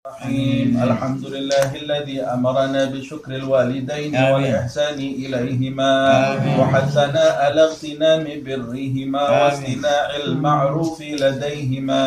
الحمد لله الذي أمرنا بشكر الوالدين والإحسان إليهما وحثنا على اغتنام برهما واصطناع المعروف لديهما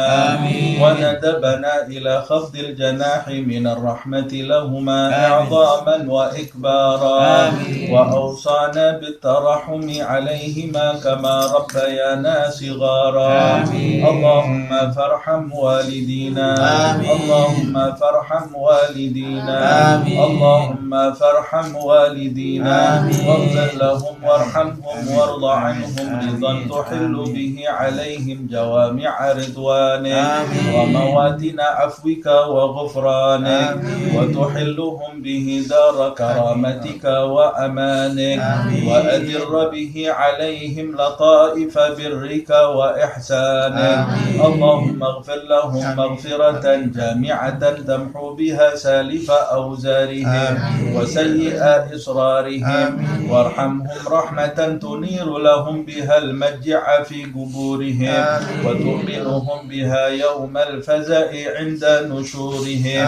وندبنا إلى خفض الجناح من الرحمة لهما إعظاما وإكبارا وأوصانا بالترحم عليهما كما ربيانا صغارا اللهم فارحم والدينا اللهم فارحم والدينا اللهم فارحم والدينا واغفر لهم وارحمهم وارض عنهم رضا تحل به عليهم جوامع رضوانك ومواتن عفوك وغفرانك وتحلهم به دار كرامتك وأمانك وأدر به عليهم لطائف برك وإحسانك اللهم اغفر لهم مغفرة جامعة تمحو بها سالف أوزارهم وسيئات إصرارهم وارحمهم رحمة تنير لهم بها المجع في قبورهم وتؤمنهم بها يوم الفزع عند نشورهم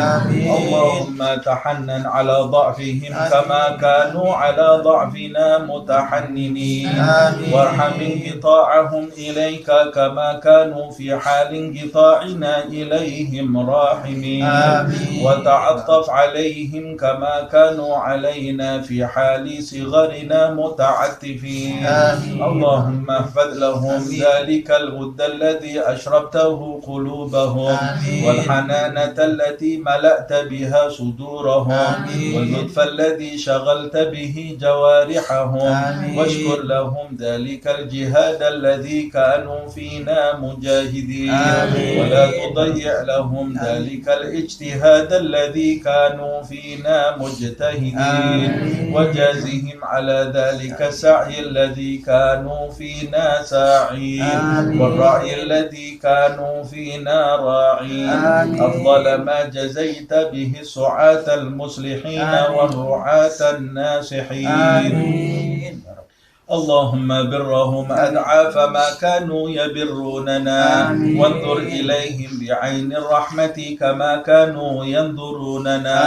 اللهم تحنن على ضعفهم كما كانوا على ضعفنا متحننين وارحم انقطاعهم إليك كما كانوا في حال انقطاعنا إليهم راحمين وتعطف عليهم كما كانوا علينا في حال صغرنا متعتفين اللهم احفظ لهم ذلك الود الذي أشربته قلوبهم والحنانة التي ملأت بها صدورهم واللطف الذي شغلت به جوارحهم واشكر لهم ذلك الجهاد الذي كانوا فينا مجاهدين ولا تضيع لهم ذلك الاجتهاد الذي كانوا فينا مجتهدين وجازهم على ذلك السعي الذي كانوا فينا ساعين والرعي الذي كانوا فينا راعين أفضل ما جزيت به السعاة المصلحين والرعاة الناصحين اللهم برهم أضعاف ما كانوا يبروننا وانظر إليهم بعين الرحمة كما كانوا ينظروننا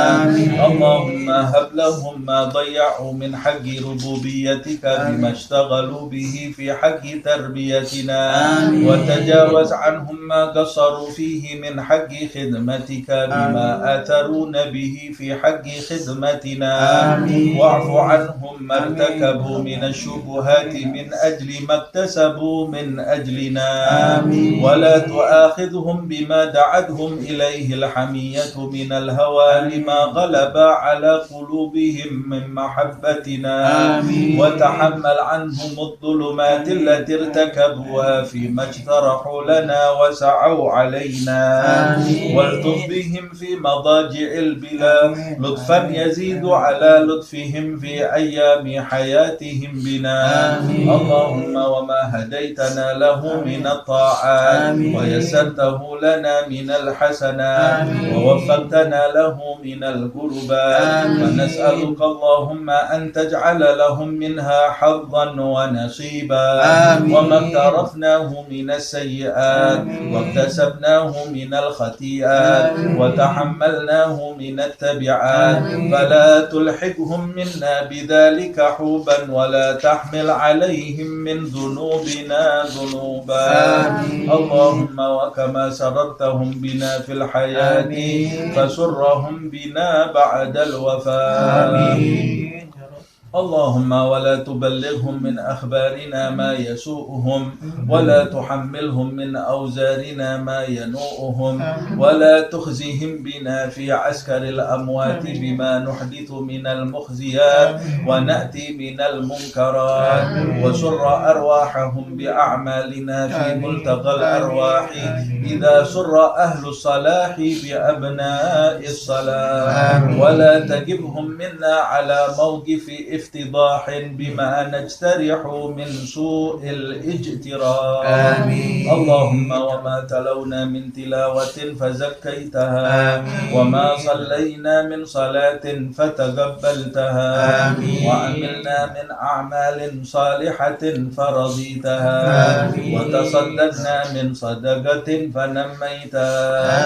اللهم هب لهم ما ضيعوا من حق ربوبيتك بما اشتغلوا به في حق تربيتنا وتجاوز عنهم ما قصروا فيه من حق خدمتك بما آثرون به في حق خدمتنا واعف عنهم ما ارتكبوا من الشبهات من أجل ما اكتسبوا من أجلنا ولا تؤاخذهم بما دعتهم إليه الحمية من الهوى لما غلب على قلوبهم من محبتنا وتحمل عنهم الظلمات التي ارتكبوها فيما اجترحوا لنا وسعوا علينا والطف بهم في مضاجع البلا لطفا يزيد على لطفهم في أيام حياتهم بنا اللهم وما هديتنا له من الطاعات ويسرته لنا من الحسنات ووفقتنا له من القربات ونسألك اللهم أن تجعل لهم منها حظا ونصيبا وما اقترفناه من السيئات واكتسبناه من الخطيئات وتحملناه من التبعات فلا تلحقهم منا بذلك حوبا ولا تحمل عليهم من ذنوبنا ذنوبا اللهم وكما سررتهم بنا في الحياة فسرهم بنا بعد الوفاة اللهم ولا تبلغهم من أخبارنا ما يسوءهم ولا تحملهم من أوزارنا ما ينوءهم ولا تخزهم بنا في عسكر الأموات بما نحدث من المخزيات ونأتي من المنكرات وسر أرواحهم بأعمالنا في ملتقى الأرواح إذا سر أهل الصلاح بأبناء الصلاح ولا تجبهم منا على موقف افتضاح بما نجترح من سوء الاجتراح. آمين. اللهم وما تلونا من تلاوة فزكيتها، آمين. وما صلينا من صلاة فتقبلتها، آمين. وعملنا من أعمال صالحة فرضيتها، آمين. وتصدقنا من صدقة فنميتها.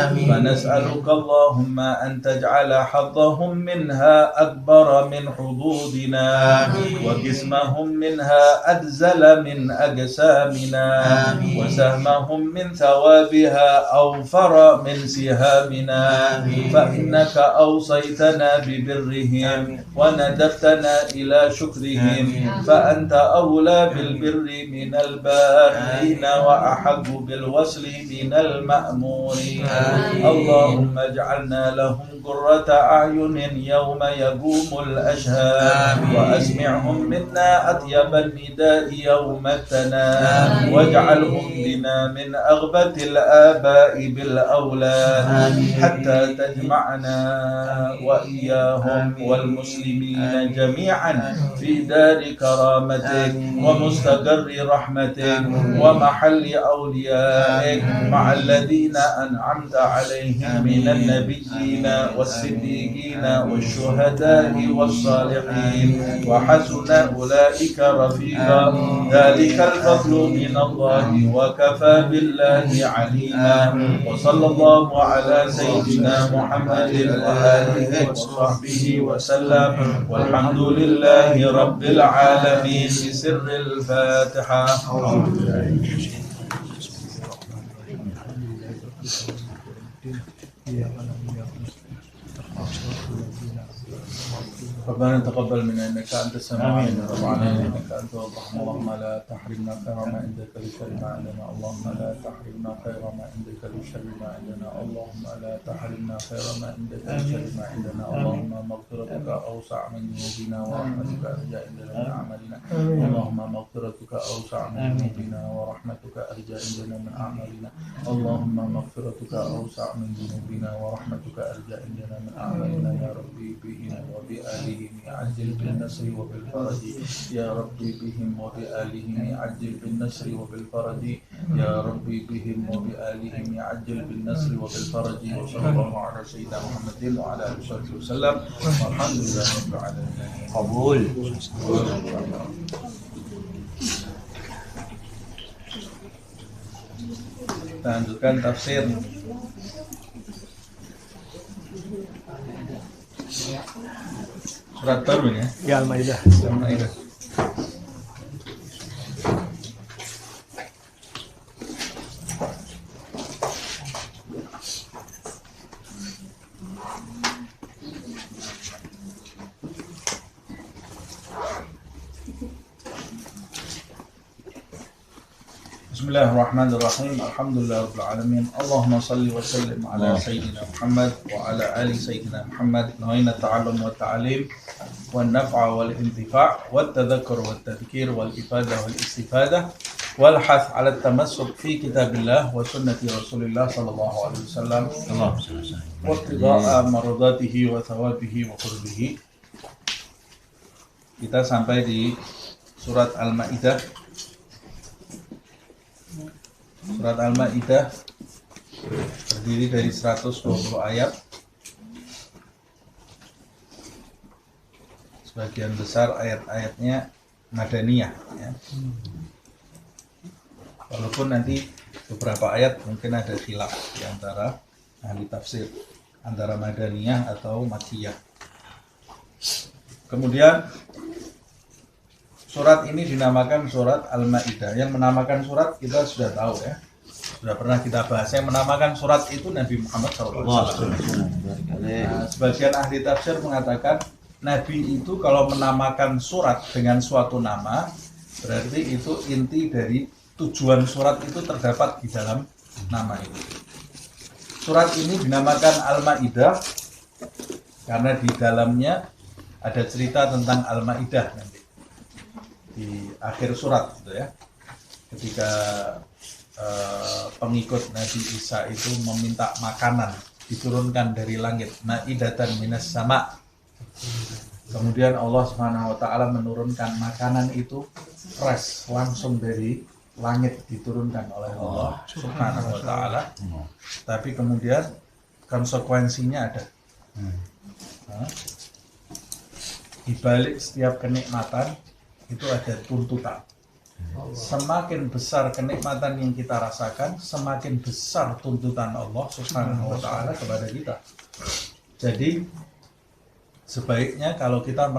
آمين. فنسألك اللهم أن تجعل حظهم منها أكبر من حظوظنا، آمين. وجسمهم منها أجزل من أجسامنا، آمين. وسهمهم من ثوابها أوفر من سهامنا. آمين. فإنك أوصيتنا ببرهم وندبتنا إلى شكرهم، فأنت أولى بالبر من البارين وأحق بالوصل من المأمورين. اللهم اجعلنا لهم قرة أعين يوم يقوم الأشهاد، وأسمعهم منا أطيب النداء يوم التناد، واجعلهم بنا من أغبة الآباء بالأولاد، حتى تجمعنا وإياهم والمسلمين جميعا في دار كرامتك ومستقر رحمتك ومحل أوليائك، مع الذين أنعمت عليهم من النبيين والصديقين والشهداء والصالحين، وحسن أولئك رفيقا. ذلك الفضل من الله وكفى بالله عليما. وصلى الله على سيدنا محمد وآله وصحبه وسلم، والحمد لله رب العالمين. بسر الفاتحة. ربنا تقبل منا انك انت السميع العليم، وتب علينا انك انت الرحمن. اللهم لا تحرمنا خير ما عندك لشر ما عندنا، اللهم لا تحرمنا خير ما عندك لشر ما عندنا، اللهم لا تحرمنا خير ما عندك لشر ما عندنا، اللهم مغفرتك اوسع من ذنوبنا ورحمتك ارجى عندنا من اعمالنا، اللهم مغفرتك اوسع من ذنوبنا ورحمتك ارجى عندنا من اعمالنا، اللهم مغفرتك اوسع من ذنوبنا ورحمتك ارجى عندنا من اعمالنا. يا ربي بهم وبآلهم عجل بالنصر وبالفرج، يا ربي بهم وبآلهم عجل بالنصر وبالفرج، يا ربي بهم وبآلهم عجل بالنصر وبالفرج. وصلى الله على سيدنا محمد وعلى آله وصحبه وسلم، والحمد لله رب العالمين. قبول. Lanjutkan tafsir. Surat baru ini ya? Ya, Al-Maidah. Al-Maidah. Bismillahirrahmanirrahim. Alhamdulillahirabbil alamin. Allahumma shalli wa sallim ala sayyidina Muhammad wa ala ali sayyidina Muhammad. Nawaina ta'allum wa ta'alim wa naf'a wal intifa' wa tadhakkur wa tadhkir wal ifadah wal istifadah wal hath ala tamassuk fi kitabillah wa sunnati Rasulillah sallallahu alaihi wasallam wa ibtigha'a maradatihi wa thawabihi wa qurbihi. Kita sampai di surat Al-Maidah. Surat Al-Maidah terdiri dari 120 ayat. Sebagian besar ayat-ayatnya Madaniyah ya. Walaupun nanti beberapa ayat mungkin ada khilaf di antara ahli tafsir antara Madaniyah atau Makkiyah. Kemudian surat ini dinamakan surat Al-Maidah. Yang menamakan surat kita sudah tahu ya. Sudah pernah kita bahas. Yang menamakan surat itu Nabi Muhammad SAW. Nah, sebagian ahli tafsir mengatakan Nabi itu kalau menamakan surat dengan suatu nama, berarti itu inti dari tujuan surat itu terdapat di dalam nama itu. Surat ini dinamakan Al-Maidah karena di dalamnya ada cerita tentang Al-Maidah nanti di akhir surat gitu ya, ketika pengikut Nabi Isa itu meminta makanan diturunkan dari langit, maidatan minas sama, Kemudian Allah Subhanahu wa taala menurunkan makanan itu fresh, langsung dari langit diturunkan oleh Allah Subhanahu wa taala. Tapi kemudian konsekuensinya ada. Di balik setiap kenikmatan itu ada tuntutan. Semakin besar kenikmatan yang kita rasakan, semakin besar tuntutan Allah Subhanahu wa taala kepada kita. Jadi sebaiknya kalau kita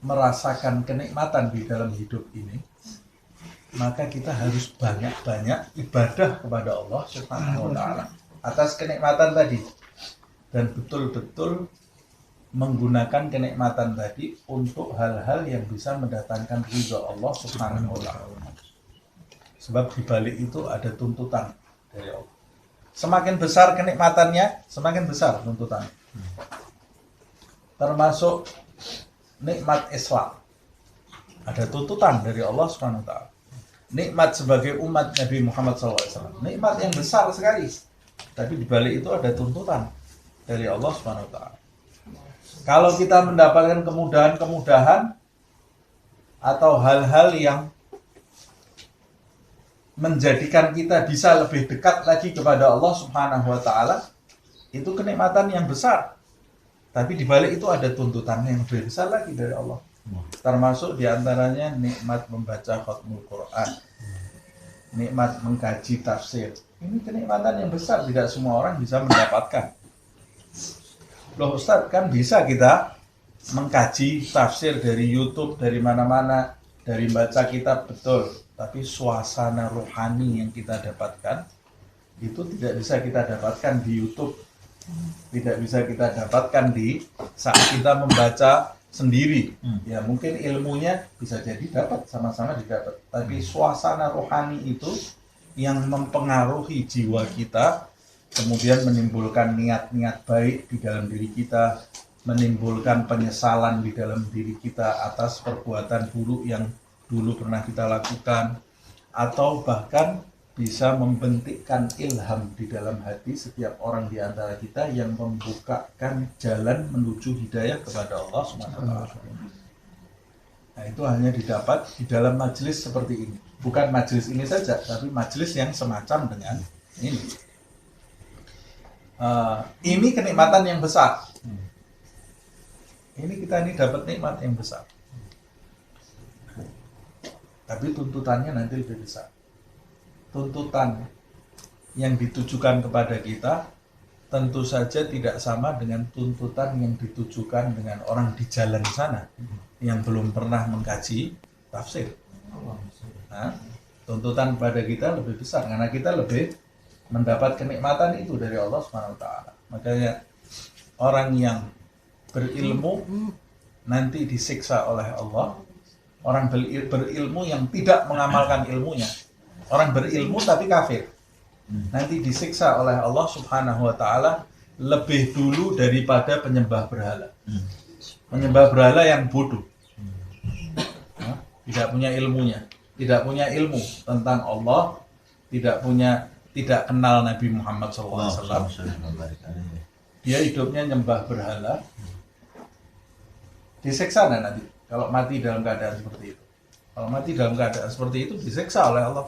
merasakan kenikmatan di dalam hidup ini, maka kita harus banyak-banyak ibadah kepada Allah Subhanahu wa taala atas kenikmatan tadi, dan betul-betul menggunakan kenikmatan tadi untuk hal-hal yang bisa mendatangkan ridha Allah Subhanahu wa taala. Sebab di balik itu ada tuntutan dari Allah. Semakin besar kenikmatannya, semakin besar tuntutannya. Termasuk nikmat Islam. Ada tuntutan dari Allah Subhanahu wa taala. Nikmat sebagai umat Nabi Muhammad SAW. Nikmat yang besar sekali. Tapi di balik itu ada tuntutan dari Allah Subhanahu wa taala. Kalau kita mendapatkan kemudahan-kemudahan atau hal-hal yang menjadikan kita bisa lebih dekat lagi kepada Allah Subhanahu wa taala, itu kenikmatan yang besar. Tapi di balik itu ada tuntutan yang lebih besar lagi dari Allah. Termasuk diantaranya nikmat membaca khatmul Quran, nikmat mengkaji tafsir. Ini kenikmatan yang besar, tidak semua orang bisa mendapatkan. Loh Ustaz, kan bisa kita mengkaji tafsir dari YouTube, dari mana-mana, dari baca kitab, betul. Tapi suasana rohani yang kita dapatkan itu tidak bisa kita dapatkan di YouTube, tidak bisa kita dapatkan di saat kita membaca sendiri. Ya mungkin ilmunya bisa jadi dapat, sama-sama didapat, tapi suasana rohani itu yang mempengaruhi jiwa kita, kemudian menimbulkan niat-niat baik di dalam diri kita, menimbulkan penyesalan di dalam diri kita atas perbuatan buruk yang dulu pernah kita lakukan, atau bahkan bisa membentikkan ilham di dalam hati setiap orang di antara kita yang membukakan jalan menuju hidayah kepada Allah Subhanahu wa taala. Nah, itu hanya didapat di dalam majelis seperti ini. Bukan majelis ini saja, tapi majelis yang semacam dengan ini. Ini kenikmatan yang besar. Kita dapat nikmat yang besar. Tapi tuntutannya nanti lebih besar. Tuntutan yang ditujukan kepada kita tentu saja tidak sama dengan tuntutan yang ditujukan dengan orang di jalan sana yang belum pernah mengkaji tafsir. Nah, tuntutan pada kita lebih besar karena kita lebih mendapat kenikmatan itu dari Allah Subhanahu wa taala. Makanya orang yang berilmu nanti disiksa oleh Allah. Orang berilmu yang tidak mengamalkan ilmunya. Orang berilmu tapi kafir, nanti disiksa oleh Allah Subhanahu wa taala lebih dulu daripada penyembah berhala. Penyembah berhala yang bodoh, tidak punya ilmunya, tidak punya ilmu tentang Allah, tidak kenal Nabi Muhammad SAW. Dia hidupnya nyembah berhala, disiksa nanti kalau mati dalam keadaan seperti itu. Kalau mati dalam keadaan seperti itu disiksa oleh Allah.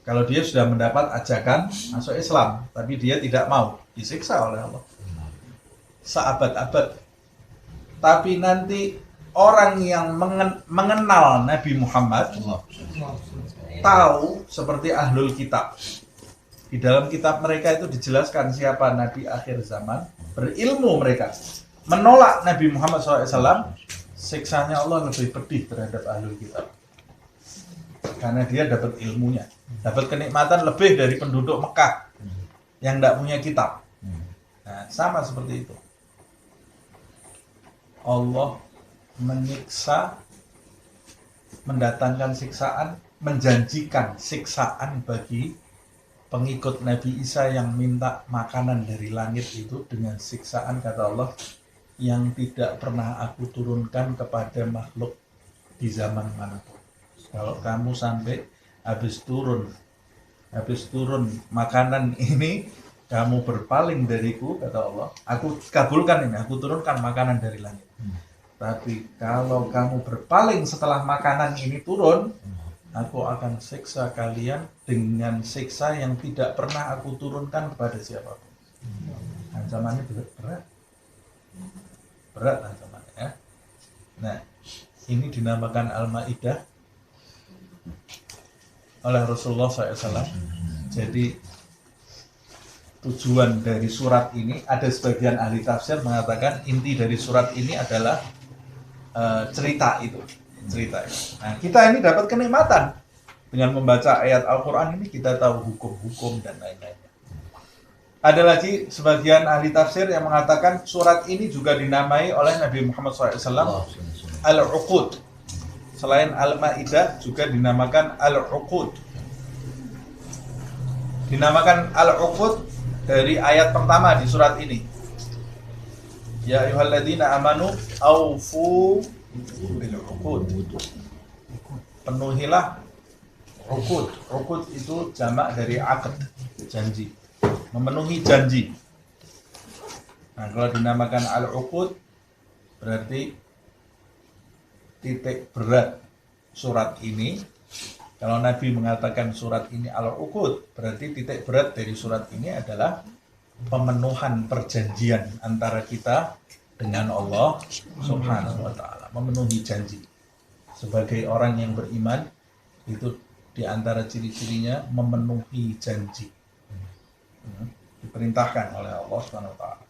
Kalau dia sudah mendapat ajakan masuk Islam, tapi dia tidak mau, disiksa oleh Allah seabad-abad. Tapi nanti orang yang mengenal Nabi Muhammad, tahu seperti ahlul kitab. Di dalam kitab mereka itu dijelaskan siapa Nabi akhir zaman, berilmu mereka, menolak Nabi Muhammad SAW, siksanya Allah lebih pedih terhadap ahlul kitab. Karena dia dapat ilmunya, dapat kenikmatan lebih dari penduduk Mekah yang tidak punya kitab. Nah, sama seperti itu. Allah menyiksa, mendatangkan siksaan, menjanjikan siksaan bagi pengikut Nabi Isa yang minta makanan dari langit itu dengan siksaan, kata Allah, yang tidak pernah aku turunkan kepada makhluk di zaman manapun. Kalau kamu sampai habis turun makanan ini kamu berpaling dariku, kata Allah, aku kabulkan ini, aku turunkan makanan dari langit. Tapi kalau kamu berpaling setelah makanan ini turun, aku akan siksa kalian dengan siksa yang tidak pernah aku turunkan kepada siapapun. Ancamannya berat. Berat ancamannya ya. Nah, ini dinamakan Al-Maidah oleh Rasulullah SAW. Jadi tujuan dari surat ini, ada sebagian ahli tafsir mengatakan inti dari surat ini adalah cerita itu. Nah, kita ini dapat kenikmatan dengan membaca ayat Al-Quran ini, kita tahu hukum-hukum dan lain-lainnya. Ada lagi sebagian ahli tafsir yang mengatakan surat ini juga dinamai oleh Nabi Muhammad SAW Al-Uqud. Selain Al-Maidah juga dinamakan Al-Uqud. Dinamakan Al-Uqud dari ayat pertama di surat ini. Ya ayyuhalladzina amanu aufu bil uqud. Penuhilah uqud. Uqud itu jamak dari aqd, janji. Memenuhi janji. Nah, kalau dinamakan al-uqud berarti titik berat surat ini. Kalau Nabi mengatakan surat ini al-uqud, berarti titik berat dari surat ini adalah pemenuhan perjanjian antara kita dengan Allah Subhanahu wa ta'ala. Memenuhi janji. Sebagai orang yang beriman, itu di antara ciri-cirinya memenuhi janji. Diperintahkan oleh Allah Subhanahu wa ta'ala.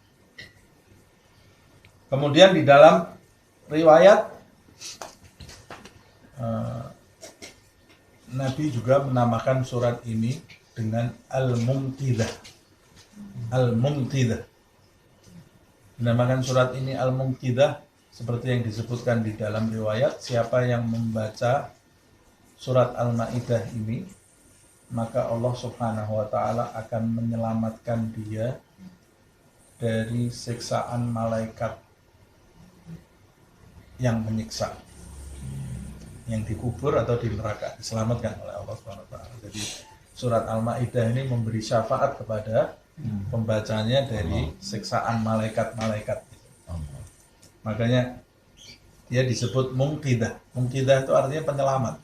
Kemudian di dalam riwayat Nabi juga menamakan surat ini dengan Al-Munqidah. Al-Munqidah. Dinamakan surat ini Al-Munqidah seperti yang disebutkan di dalam riwayat, siapa yang membaca surat Al-Maidah ini, maka Allah Subhanahu wa ta'ala akan menyelamatkan dia dari siksaan malaikat yang menyiksa, yang dikubur atau di neraka, diselamatkan oleh Allah Subhanahu wa ta'ala. Jadi surat Al-Maidah ini memberi syafaat kepada pembacanya dari siksaan malaikat-malaikat. Makanya dia disebut Munqidah. Munqidah itu artinya penyelamat.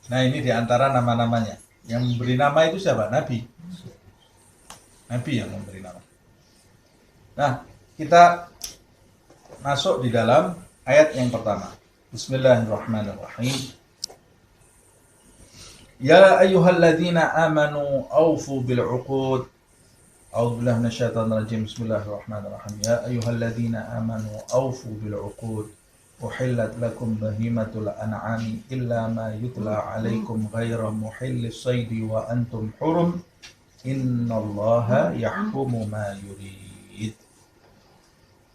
Nah, ini diantara nama-namanya. Yang memberi nama itu siapa? Nabi. Nabi yang memberi nama. Nah, kita masuk di dalam ayat yang pertama. Bismillahirrahmanirrahim. Ya ayyuhalladzina amanu awfu bil'uqud. A'udzu billahi minasyaitonir rajim. Bismillahirrahmanirrahim. Ya ayyuhalladzina amanu awfu bil'uqud. Uhillat lakum bahimatul an'ami illa ma yutla 'alaikum ghairu muhillis saydi wa antum hurum. Innallaha yahkumu ma yurid.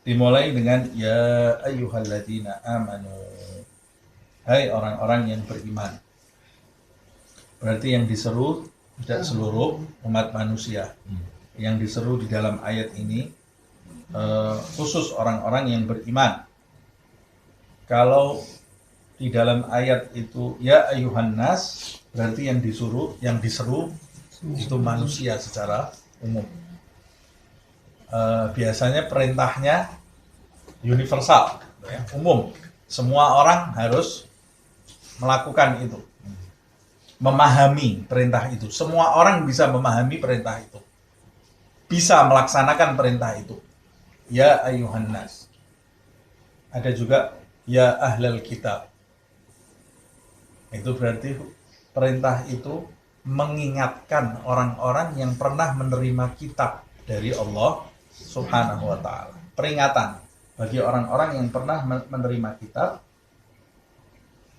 Dimulai dengan ya ayyuhalladzina amanu. Hai orang-orang yang beriman. Berarti yang diseru tidak seluruh umat manusia. Yang diseru di dalam ayat ini khusus orang-orang yang beriman. Kalau di dalam ayat itu ya ayyuhan nas, berarti yang diseru itu manusia secara umum. Biasanya perintahnya universal, ya, umum. Semua orang harus melakukan itu. Memahami perintah itu. Semua orang bisa memahami perintah itu. Bisa melaksanakan perintah itu. Ya ayyuhan nas. Ada juga ya ahlal kitab. Itu berarti perintah itu mengingatkan orang-orang yang pernah menerima kitab dari Allah Subhanahu wa ta'ala. Peringatan bagi orang-orang yang pernah menerima kitab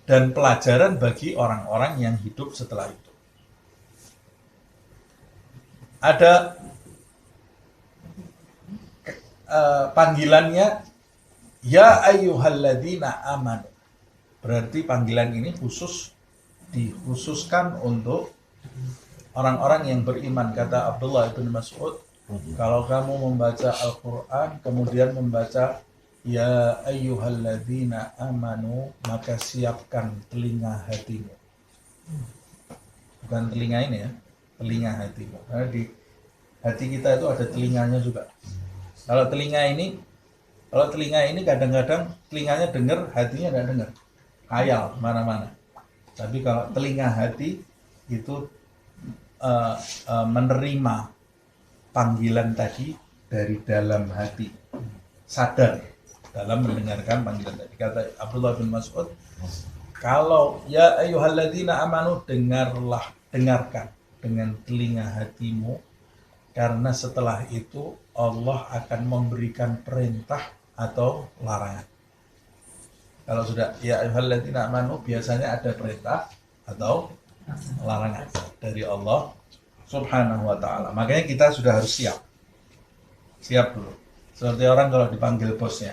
dan pelajaran bagi orang-orang yang hidup setelah itu. Ada panggilannya ya ayyuhalladzina amanu. Berarti panggilan ini dikhususkan untuk orang-orang yang beriman. Kata Abdullah bin Mas'ud, kalau kamu membaca Al-Quran kemudian membaca ya ayyuhalladzina amanu, maka siapkan telinga hatimu. bukan telinga ini ya, telinga hati. Karena di hati kita itu ada telinganya juga. Kalau telinga ini kadang-kadang telinganya dengar, hatinya nggak dengar, khayal mana-mana. Tapi kalau telinga hati itu menerima panggilan tadi dari dalam hati, sadar dalam mendengarkan panggilan tadi. Kata Abdullah bin Mas'ud, kalau ya ayyuhalladzina amanu, dengarkan dengan telinga hatimu, karena setelah itu Allah akan memberikan perintah atau larangan. Kalau sudah ya ayyuhalladzina amanu, biasanya ada perintah atau larangan dari Allah Subhanahu wa ta'ala. Makanya kita sudah harus siap dulu. Seperti orang kalau dipanggil bosnya,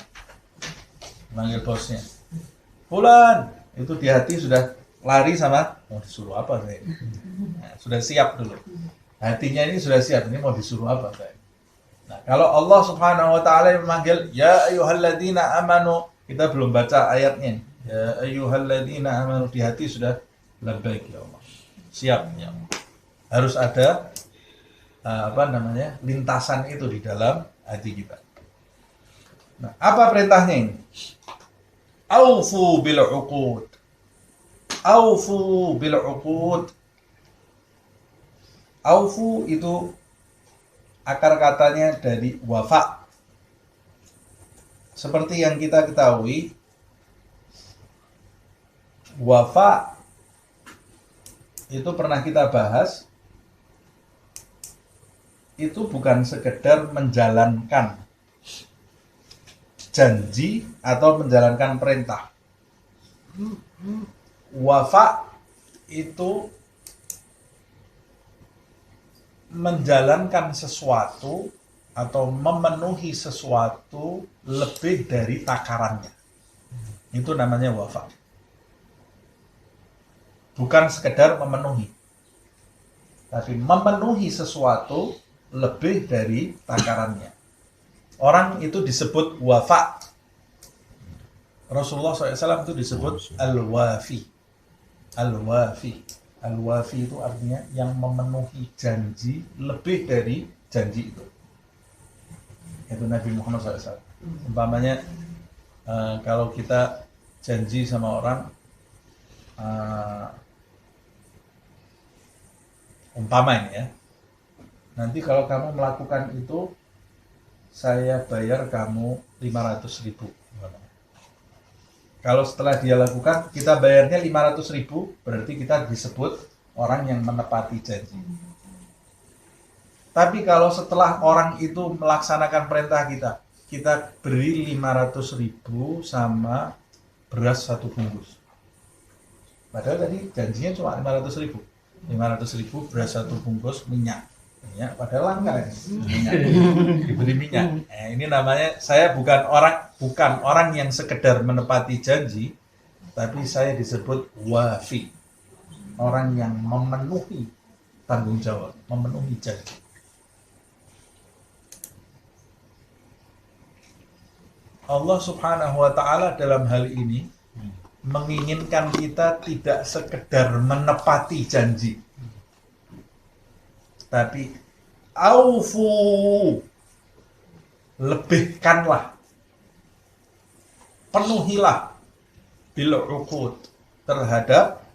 Fulan, itu di hati sudah lari sama mau disuruh apa saya. Nah, sudah siap dulu. Hatinya ini sudah siap, ini mau disuruh apa saya. Nah, kalau Allah Subhanahu wa ta'ala memanggil ya ayyuhalladzina amanu, kita belum baca ayatnya. Ya ayyuhalladzina amanu, di hati sudah labbaik ya Allah. Siap ya Allah. Harus ada lintasan itu di dalam hati kita. Nah, apa perintahnya ini? Aufu bil uqud. Aufu bil uqud. Aufu itu akar katanya dari wafa. Seperti yang kita ketahui, wafa itu pernah kita bahas, itu bukan sekedar menjalankan janji atau menjalankan perintah. Wafa itu menjalankan sesuatu atau memenuhi sesuatu lebih dari takarannya. Itu namanya wafa. Bukan sekedar memenuhi, tapi memenuhi sesuatu lebih dari takarannya. Orang itu disebut wafa. Rasulullah SAW itu disebut al-wafi. Al-wafi. Al-wafi itu artinya yang memenuhi janji lebih dari janji itu. Itu Nabi Muhammad SAW. Umpamanya kalau kita janji sama orang, umpama ini ya, nanti kalau kamu melakukan itu, saya bayar kamu 500.000. Kalau setelah dia lakukan, kita bayarnya 500.000, berarti kita disebut orang yang menepati janji. Tapi kalau setelah orang itu melaksanakan perintah kita beri 500.000 sama beras 1 bungkus. Padahal tadi janjinya cuma 500.000. 500.000 beras 1 bungkus minyak. Padahal langka ya. Diberi minyak. Ini namanya saya bukan orang yang sekedar menepati janji, tapi saya disebut wafi. Orang yang memenuhi tanggung jawab, memenuhi janji. Allah Subhanahu wa ta'ala dalam hal ini menginginkan kita tidak sekedar menepati janji, tapi aufu, lebihkanlah, penuhilah bil uqud, terhadap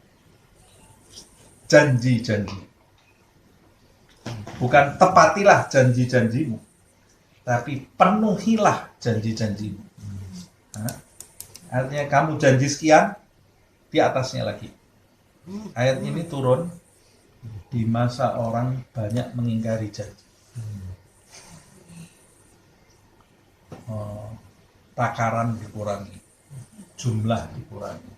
janji-janji. Bukan tepatilah janji-janjimu, tapi penuhilah janji-janjimu. Artinya kamu janji sekian, di atasnya lagi. Ayat ini turun di masa orang banyak mengingkari janji. Takaran dikurangi, jumlah dikurangi,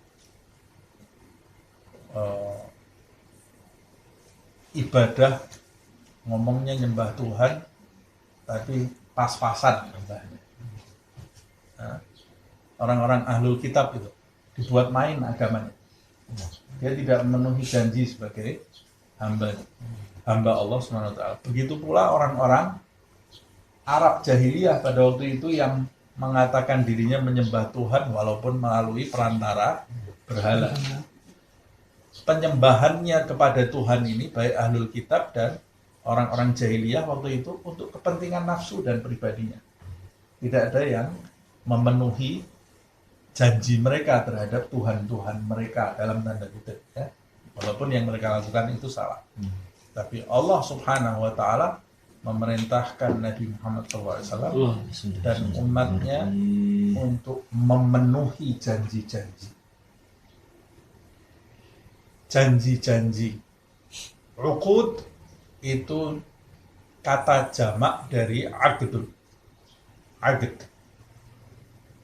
ibadah ngomongnya nyembah Tuhan, tapi pas-pasan nyembahnya. Orang-orang ahlul kitab itu dibuat main agamanya. Dia tidak memenuhi janji sebagai hamba Allah SWT. Begitu pula orang-orang Arab jahiliyah pada waktu itu yang mengatakan dirinya menyembah Tuhan walaupun melalui perantara berhala. penyembahannya kepada Tuhan ini, baik ahlul kitab dan orang-orang jahiliyah waktu itu, untuk kepentingan nafsu dan pribadinya. Tidak ada yang memenuhi janji mereka terhadap Tuhan-Tuhan mereka dalam tanda kutip, ya. Walaupun yang mereka lakukan itu salah. Tapi Allah Subhanahu wa Ta'ala memerintahkan Nabi Muhammad SAW dan umatnya untuk memenuhi janji-janji. Janji-janji. Uqud itu kata jamak dari aqdun. Aqd.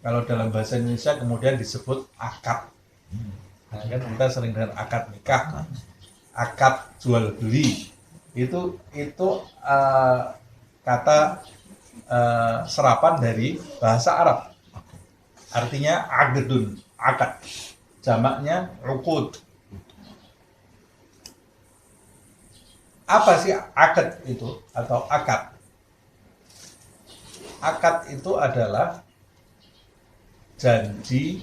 Kalau dalam bahasa Indonesia kemudian disebut akad. Nah, kan kita sering dengar akad nikah, akad jual beli. Itu kata serapan dari bahasa Arab. Artinya aqdun, akad. Jamaknya uqud. Apa sih akad itu atau akad? Akad itu adalah janji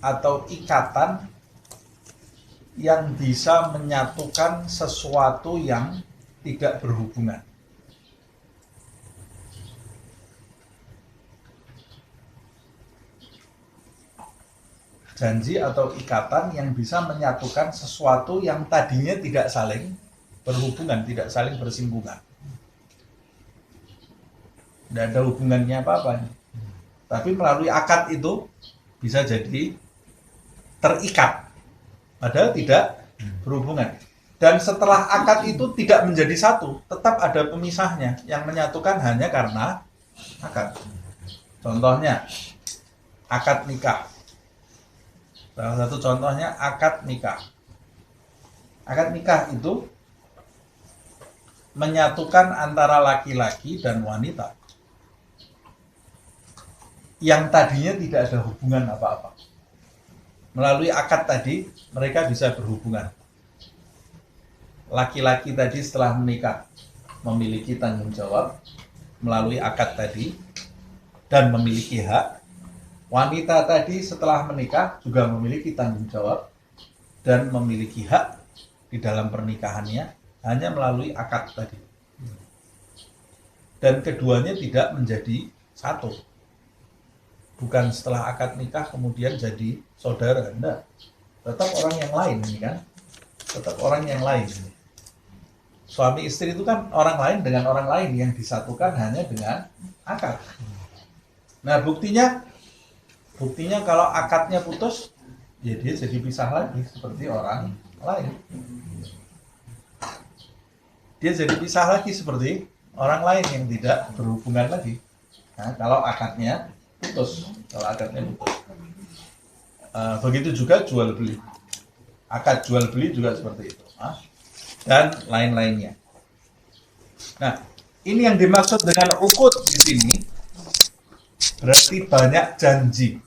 atau ikatan yang bisa menyatukan sesuatu yang tidak berhubungan. Janji atau ikatan yang bisa menyatukan sesuatu yang tadinya tidak saling berhubungan, tidak saling bersinggungan. Tidak ada hubungannya apa-apa. Tapi melalui akad itu bisa jadi terikat, padahal tidak berhubungan. Dan setelah akad itu tidak menjadi satu, tetap ada pemisahnya. Yang menyatukan hanya karena akad. Contohnya, akad nikah. Salah satu contohnya akad nikah. Akad nikah itu menyatukan antara laki-laki dan wanita yang tadinya tidak ada hubungan apa-apa. Melalui akad tadi, mereka bisa berhubungan. Laki-laki tadi setelah menikah memiliki tanggung jawab melalui akad tadi dan memiliki hak. Wanita tadi setelah menikah juga memiliki tanggung jawab dan memiliki hak di dalam pernikahannya hanya melalui akad tadi. Dan keduanya tidak menjadi satu. Bukan setelah akad nikah kemudian jadi saudara, enggak. Tetap orang yang lain ini kan. Tetap orang yang lain. Suami istri itu kan orang lain dengan orang lain yang disatukan hanya dengan akad. Nah, buktinya kalau akadnya putus, ya dia jadi pisah lagi seperti orang lain. Dia jadi pisah lagi seperti orang lain yang tidak berhubungan lagi. Nah, kalau akadnya putus. Begitu juga jual beli. Akad jual beli juga seperti itu. Dan lain-lainnya. Nah, ini yang dimaksud dengan uqud di sini berarti banyak janji.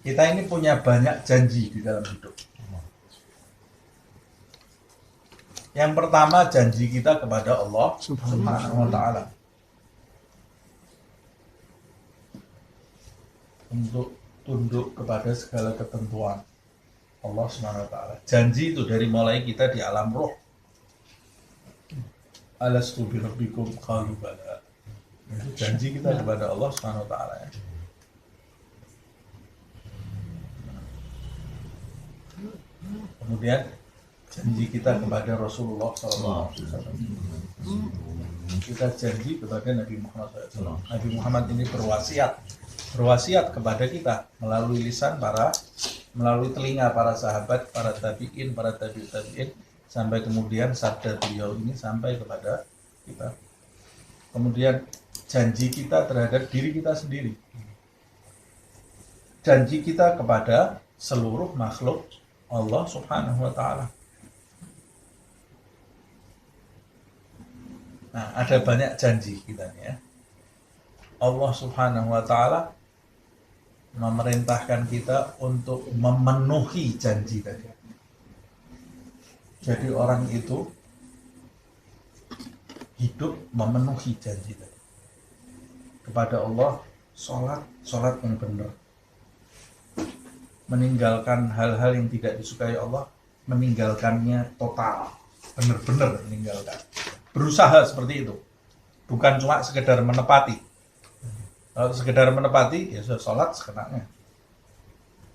Kita ini punya banyak janji di dalam hidup. Yang pertama, janji kita kepada Allah Subhanahu wa Ta'ala untuk tunduk kepada segala ketentuan Allah Subhanahu wa Ta'ala. Janji itu dari mulai kita di alam roh. Alastu bi rabbikum qalu bala. Itu janji kita kepada Allah Subhanahu wa Ta'ala, ya. Kemudian janji kita kepada Rasulullah SAW. Kita janji kepada Nabi Muhammad SAW. Nabi Muhammad ini berwasiat kepada kita melalui lisan melalui telinga para sahabat, para tabi'in, para tabi'in, sampai kemudian sabda beliau ini sampai kepada kita. Kemudian janji kita terhadap diri kita sendiri. Janji kita kepada seluruh makhluk Allah Subhanahu wa Ta'ala. Nah, ada banyak janji kita nih, ya. Allah Subhanahu wa Ta'ala memerintahkan kita untuk memenuhi janji tadi. Jadi orang itu hidup memenuhi janji tadi. kepada Allah, sholat yang benar. Meninggalkan hal-hal yang tidak disukai Allah, meninggalkannya total, benar-benar meninggalkan. Berusaha seperti itu, bukan cuma sekedar menepati. Kalau sekedar menepati, ya sudah sholat sekenanya.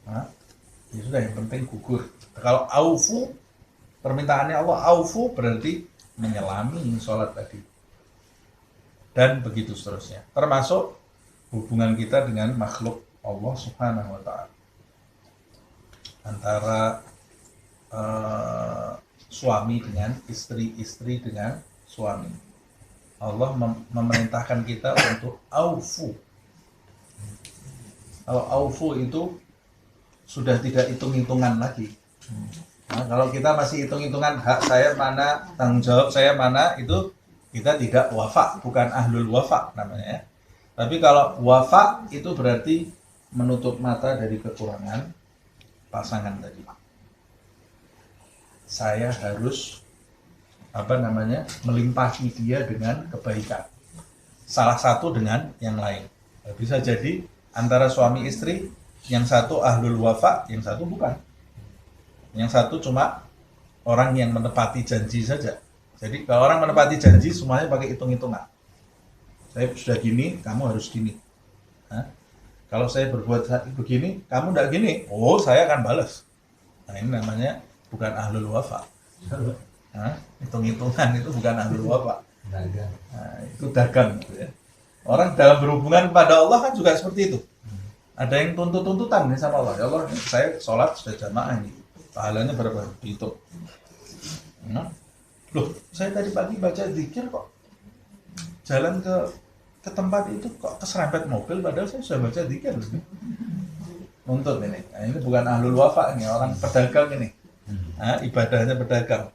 Nah, ya sudah, yang penting gugur. Kalau aufu, permintaannya Allah aufu berarti menyelami sholat tadi. Dan begitu seterusnya. Termasuk hubungan kita dengan makhluk Allah Subhanahu wa Ta'ala. Antara suami dengan istri, istri dengan suami. Allah memerintahkan kita untuk aufu. Kalau aufu itu sudah tidak hitung-hitungan lagi. Nah, kalau kita masih hitung-hitungan hak saya mana, tanggung jawab saya mana, itu kita tidak wafa, bukan ahlul wafa namanya. Tapi kalau wafa itu berarti menutup mata dari kekurangan pasangan tadi. Saya harus melimpahi dia dengan kebaikan. Salah satu dengan yang lain. Bisa jadi antara suami istri, yang satu ahlul wafa, yang satu bukan. Yang satu cuma orang yang menepati janji saja. Jadi kalau orang menepati janji semuanya pakai hitung-hitungan. Saya sudah gini, kamu harus gini. Hah? Kalau saya berbuat begini, kamu tidak gini, oh saya akan balas. Nah ini namanya bukan ahlul wafa. Hitung-hitungan itu bukan ahlul wafa. Nah, itu dagang. Gitu ya. Orang dalam berhubungan pada Allah kan juga seperti itu. Ada yang tuntut-tuntutan nih sama Allah. Ya Allah, saya sholat sudah jamaah ini. Pahalanya berapa? Dihitung. Nah, loh, saya tadi pagi baca zikir kok. Jalan ke tempat itu kok keserempet mobil padahal saya sudah baca zikir. Nuntut ini. Nah, ini bukan ahlul wafa ini, orang pedagang ini. Nah, ibadahnya pedagang.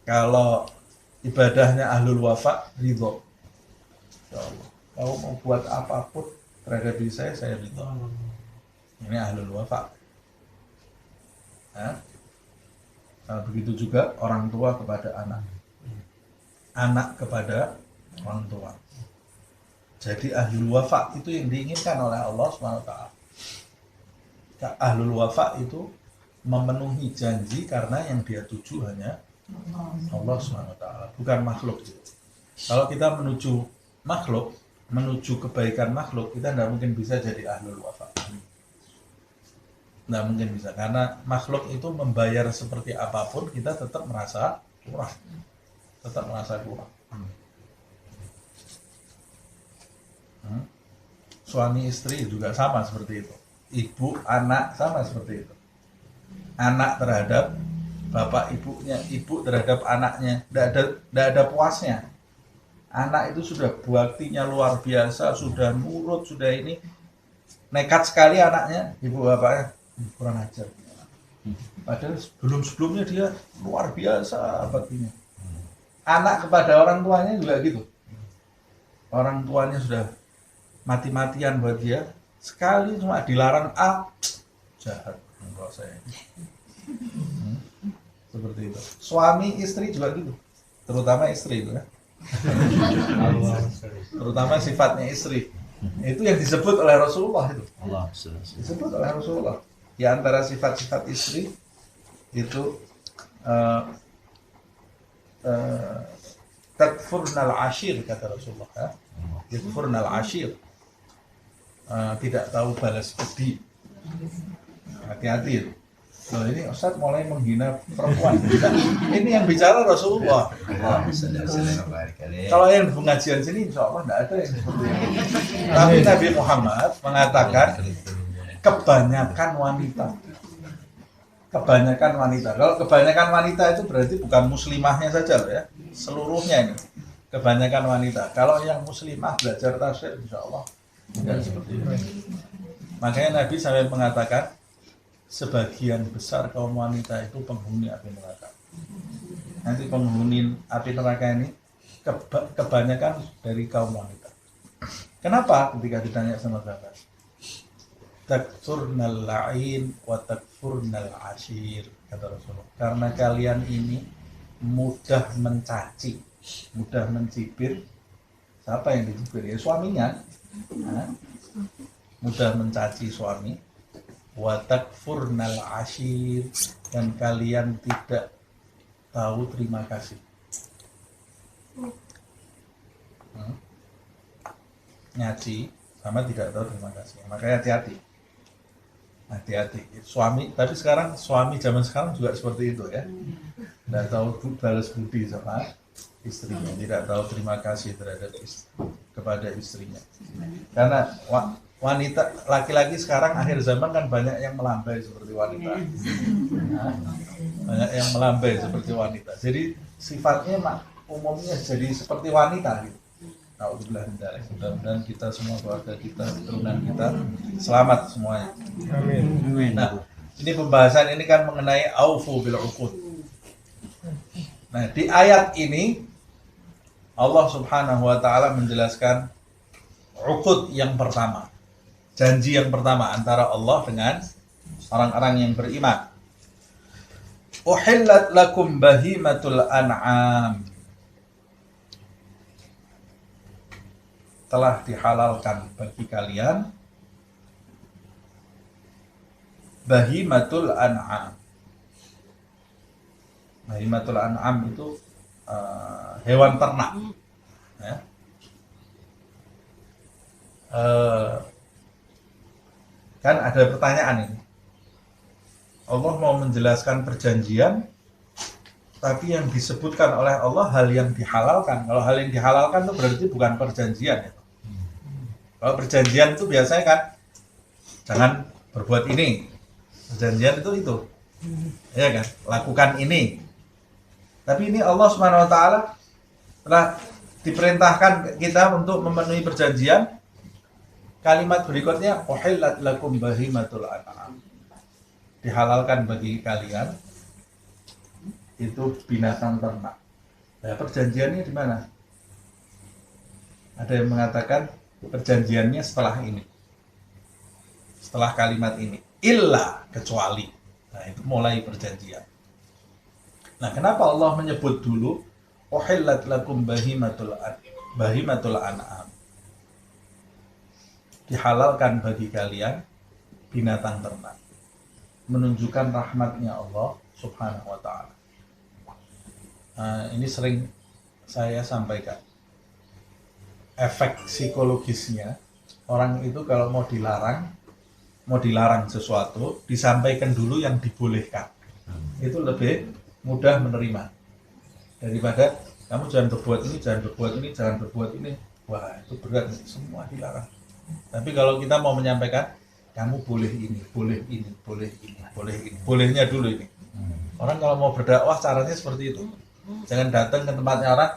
Kalau ibadahnya ahlul wafa, ridho. Ya Allah, kalau mau buat apapun terhadap diri saya ridho. Ini ahlul wafa. Nah, begitu juga orang tua kepada anak. Anak kepada orang tua. Jadi ahlul wafa itu yang diinginkan oleh Allah SWT. Ahlul wafa itu memenuhi janji karena yang dia tuju hanya Allah SWT, bukan makhluk. Kalau kita menuju makhluk, menuju kebaikan makhluk, kita tidak mungkin bisa jadi ahlul wafa. Tidak mungkin bisa, karena makhluk itu membayar seperti apapun, kita tetap merasa kurang. Tetap merasa kurang. Suami istri juga sama seperti itu. Ibu, anak sama seperti itu. Anak terhadap bapak ibunya, ibu terhadap anaknya, tidak ada puasnya. Anak itu sudah baktinya luar biasa, sudah nurut, sudah ini. Nekat sekali anaknya, ibu bapaknya kurang ajar. Padahal sebelumnya dia luar biasa baktinya. Anak kepada orang tuanya juga gitu. Orang tuanya sudah mati-matian buat dia, sekali cuma dilarang jahat menurut saya. Seperti itu. Suami istri juga gitu, terutama istri itu ya. Terutama sifatnya istri. Itu yang disebut oleh Rasulullah itu. Disebut oleh Rasulullah. Di antara sifat-sifat istri itu takfurnal ashir kata Rasulullah. Takfurnal ashir. Tidak tahu balas budi. Hati-hati itu. Loh, ini Ustaz mulai menghina perempuan. Ini yang bicara Rasulullah. Kalau yang di pengajian sini insya Allah tidak ada yang seperti ini. Tapi Nabi Muhammad mengatakan kebanyakan wanita. Kebanyakan wanita. Kalau kebanyakan wanita itu berarti bukan muslimahnya saja loh ya. Seluruhnya ini. Kebanyakan wanita. Kalau yang muslimah belajar tafsir insya Allah tidak seperti itu. Makanya Nabi sampai mengatakan sebagian besar kaum wanita itu penghuni api neraka. Nanti penghuni api neraka ini kebanyakan dari kaum wanita. Kenapa? Ketika ditanya sama sahabat, takfurnal la'in wa takfurnal ashir, kata Rasulullah. Karena kalian ini mudah mencaci, mudah mencibir. Siapa yang dicibir? Ya suaminya. mudah mencaci suami, wa takfurnal ashir, dan kalian tidak tahu terima kasih. Nyaci sama tidak tahu terima kasih. Makanya hati-hati. Hati-hati. Suami, tapi sekarang suami zaman sekarang juga seperti itu ya. Tidak tahu balas budi sama istrinya, tidak tahu terima kasih terhadap kepada istrinya. Karena wanita, laki-laki sekarang akhir zaman kan banyak yang melambai seperti wanita. Banyak yang melambai seperti wanita. Jadi sifatnya umumnya jadi seperti wanita gitu. Mudah-mudahan kita semua, keluarga kita, keturunan kita selamat semuanya. Amin. Nah, ini pembahasan ini kan mengenai aufu bil uqud. Nah, di ayat ini Allah Subhanahu wa taala menjelaskan uqud yang pertama. Janji yang pertama antara Allah dengan orang-orang yang beriman. Uhillat lakum bahimatul an'am. Telah dihalalkan bagi kalian bahimatul an'am. Bahimatul an'am itu hewan ternak. Ya. Kan ada pertanyaan ini. Allah mau menjelaskan perjanjian, tapi yang disebutkan oleh Allah hal yang dihalalkan. Kalau hal yang dihalalkan itu berarti bukan perjanjian. Ya. Kalau perjanjian itu biasanya kan jangan berbuat ini. Perjanjian itu. Ya kan? Lakukan ini. Tapi ini Allah Subhanahu wa taala telah diperintahkan kita untuk memenuhi perjanjian. Kalimat berikutnya uhillat lakum bahimatul an'am. Dihalalkan bagi kalian itu binatang ternak. Nah, perjanjiannya di mana? Ada yang mengatakan perjanjiannya setelah ini. Setelah kalimat ini. Illa, kecuali. Nah, itu mulai perjanjian. Nah, kenapa Allah menyebut dulu uhillat lakum bahimatul an'am? Dihalalkan bagi kalian binatang ternak. Menunjukkan rahmatnya Allah Subhanahu wa ta'ala. Ini sering saya sampaikan. Efek psikologisnya, orang itu kalau mau dilarang sesuatu, disampaikan dulu yang dibolehkan. Itu lebih mudah menerima. Daripada kamu jangan berbuat ini, jangan berbuat ini, jangan berbuat ini. Wah, itu berat, semua dilarang. Tapi kalau kita mau menyampaikan, kamu boleh ini, boleh ini, boleh ini, boleh ini. Bolehnya dulu ini. Orang kalau mau berdakwah caranya seperti itu. Jangan datang ke tempatnya orang,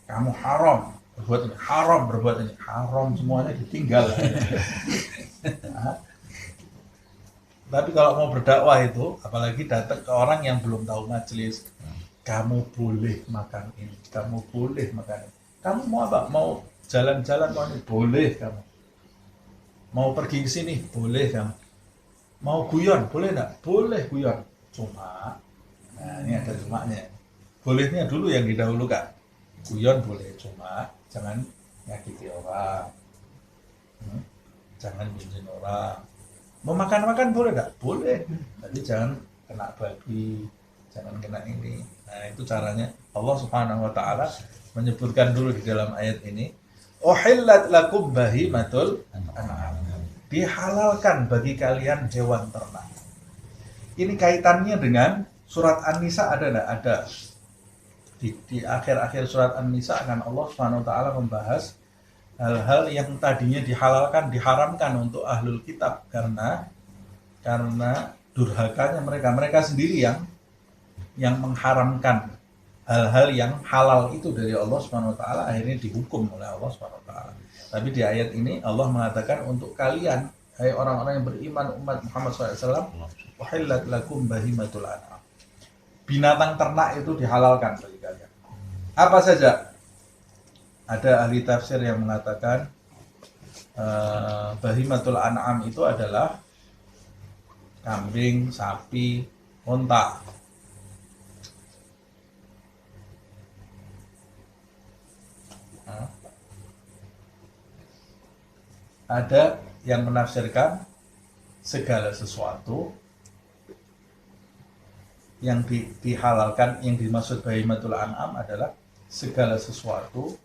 kamu haram berbuat ini, haram berbuat ini, haram semuanya ditinggal. Nah, tapi kalau mau berdakwah itu, apalagi datang ke orang yang belum tahu majelis, kamu boleh makan ini, kamu boleh makan ini. Kamu mau apa? Mau jalan-jalan, mau ini, boleh kamu. Mau pergi ke sini, boleh kamu. Mau guyon, boleh enggak? Boleh guyon. Cuma, nah ini ada cumanya. Bolehnya dulu yang didahulukan. Guyon boleh, cuma jangan nyakiti orang. Jangan bincin orang. Mau makan-makan boleh enggak? Boleh. Tapi jangan kena babi, jangan kena ini. Nah, itu caranya Allah Subhanahu wa taala menyebutkan dulu di dalam ayat ini, uhillat lakum bahimatul an'am. Dihalalkan bagi kalian hewan ternak. Ini kaitannya dengan surat An-Nisa ada enggak? Ada. Di akhir-akhir surat An-Nisa kan Allah Subhanahu wa taala membahas hal-hal yang tadinya diharamkan untuk ahlul kitab karena durhakanya mereka sendiri yang mengharamkan hal-hal yang halal itu dari Allah Subhanahu wa taala, akhirnya dihukum oleh Allah Subhanahu wa taala. Tapi di ayat ini Allah mengatakan untuk kalian, hai orang-orang yang beriman umat Muhammad SAW, uhillat lakum bahimatul an'am. Binatang ternak itu dihalalkan bagi kalian. Apa saja? Ada ahli tafsir yang mengatakan bahimatul an'am itu adalah kambing, sapi, unta. ada yang menafsirkan segala sesuatu yang dihalalkan, yang dimaksud bahimatul an'am adalah segala sesuatu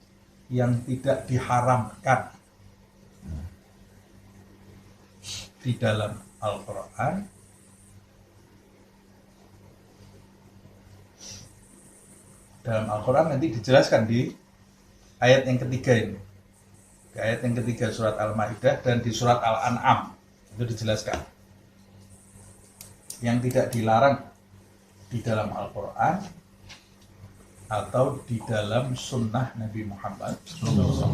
yang tidak diharamkan di dalam Al-Quran nanti dijelaskan di ayat yang ketiga ini, di ayat yang ketiga surat Al-Maidah dan di surat Al-An'am itu dijelaskan yang tidak dilarang di dalam Al-Quran atau di dalam sunnah Nabi Muhammad SAW.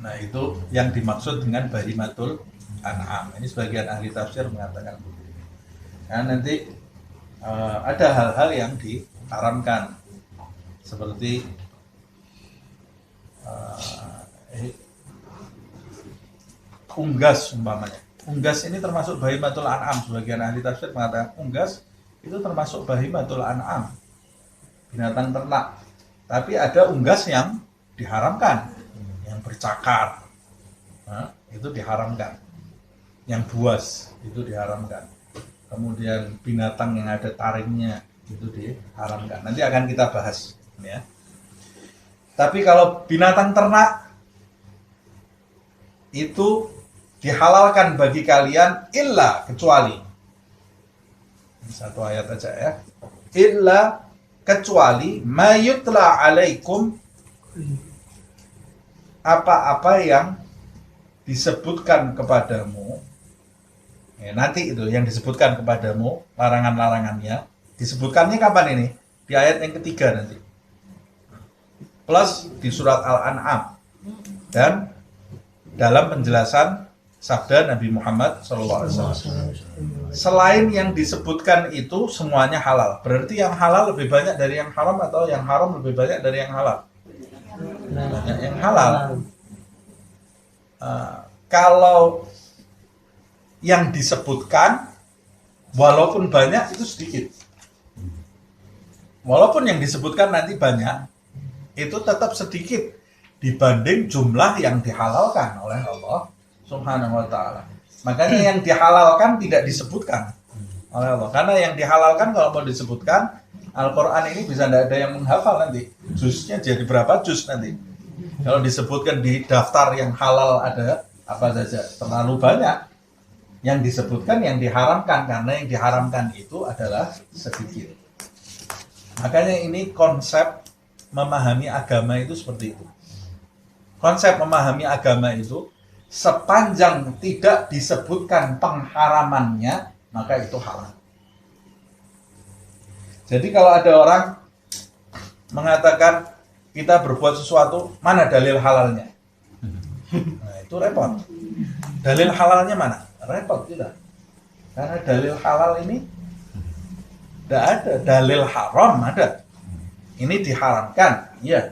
Nah itu yang dimaksud dengan bahimatul an'am. Ini sebagian ahli tafsir mengatakan begitu. Nah nanti ada hal-hal yang diharamkan seperti unggas umpamanya. Unggas ini termasuk bahimatul an'am. Sebagian ahli tafsir mengatakan unggas itu termasuk bahimatul an'am, binatang ternak. Tapi ada unggas yang diharamkan, yang bercakar, itu diharamkan. Yang buas itu diharamkan. Kemudian binatang yang ada taringnya itu diharamkan. Nanti akan kita bahas, ya. Tapi kalau binatang ternak itu dihalalkan bagi kalian illa, kecuali. Satu ayat aja ya. Illa, kecuali mayutla alaikum, apa-apa yang disebutkan kepadamu. Ya, nanti itu yang disebutkan kepadamu, larangan-larangannya. Disebutkannya kapan ini? Di ayat yang ketiga nanti. Plus di surat Al-An'am. Dan dalam penjelasan sabda Nabi Muhammad SAW. Selain yang disebutkan itu semuanya halal. Berarti yang halal lebih banyak dari yang haram atau yang haram lebih banyak dari yang halal? Banyak yang halal. Kalau yang disebutkan walaupun banyak itu sedikit. Walaupun yang disebutkan nanti banyak, itu tetap sedikit dibanding jumlah yang dihalalkan oleh Allah Subhanahu wa ta'ala. Makanya yang dihalalkan tidak disebutkan oleh Allah. Karena yang dihalalkan kalau mau disebutkan, Al-Quran ini bisa tidak ada yang menghafal nanti. Juznya jadi berapa juz nanti. Kalau disebutkan di daftar yang halal ada apa saja, terlalu banyak. Yang disebutkan yang diharamkan, karena yang diharamkan itu adalah sedikit. Makanya ini konsep memahami agama itu seperti itu. Konsep memahami agama itu sepanjang tidak disebutkan pengharamannya, maka itu halal. Jadi kalau ada orang mengatakan kita berbuat sesuatu, mana dalil halalnya? Nah, itu repot. Dalil halalnya mana? Repot tidak. Karena dalil halal ini tidak ada. Dalil haram ada. Ini diharamkan, ya.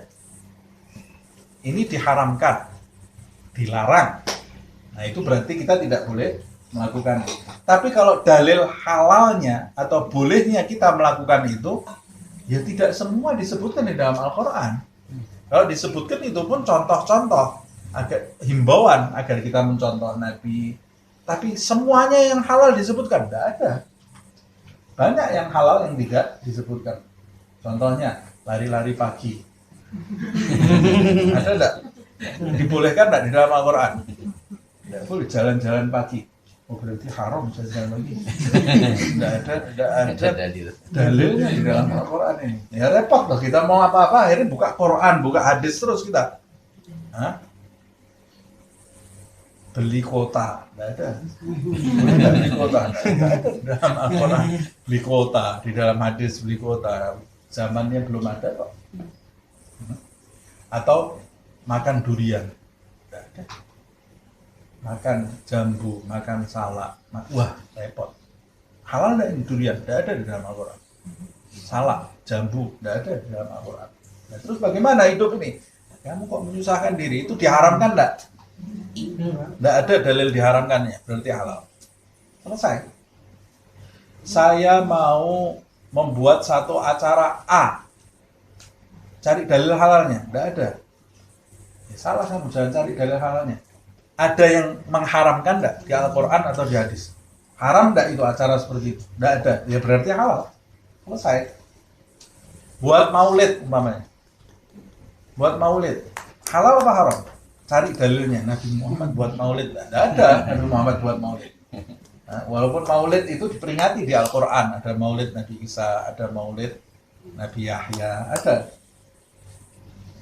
Ini diharamkan, dilarang. Nah itu berarti kita tidak boleh melakukan. Tapi kalau dalil halalnya atau bolehnya kita melakukan itu, ya tidak semua disebutkan di dalam Al-Quran. Kalau disebutkan itu pun contoh-contoh, agak himbauan agar kita mencontoh Nabi. Tapi semuanya yang halal disebutkan, tidak ada. Banyak yang halal yang tidak disebutkan. Contohnya, lari-lari pagi. Ada enggak? Dibolehkan enggak di dalam Al-Quran? Tidak boleh jalan-jalan pagi. Oh berarti haram jalan-jalan pagi. Tidak ada dalilnya di dalam Al-Quran ini. Ya repot loh, kita mau apa-apa akhirnya buka Quran, buka hadis terus kita. Hah? Beli kota, tidak ada. Beli kota, tidak ada di dalam Al-Quran. Beli kota, di dalam hadis beli kota. Zamannya belum ada kok. Atau makan durian, tidak ada. Makan jambu, makan salak, wah repot. Halal tidak ini durian? Tidak ada di dalam Al-Quran. Salak, jambu, tidak ada di dalam Al-Quran. Nah, terus bagaimana hidup ini? Kamu kok menyusahkan diri? Itu diharamkan tidak? Tidak ada dalil diharamkannya, berarti halal. Selesai. Saya mau membuat satu acara A. cari dalil halalnya, tidak ada. Ya, salah kamu, jangan cari dalil halalnya. Ada yang mengharamkan tidak di Al-Quran atau di hadis? Haram tidak itu acara seperti itu? Tidak ada, ya berarti halal. Selesai. Buat maulid umpamanya, buat maulid halal apa haram? Cari dalilnya. Nabi Muhammad buat maulid, tidak ada Nabi Muhammad buat maulid. Nah, walaupun maulid itu diperingati di Al-Quran, ada maulid Nabi Isa, ada maulid Nabi Yahya, ada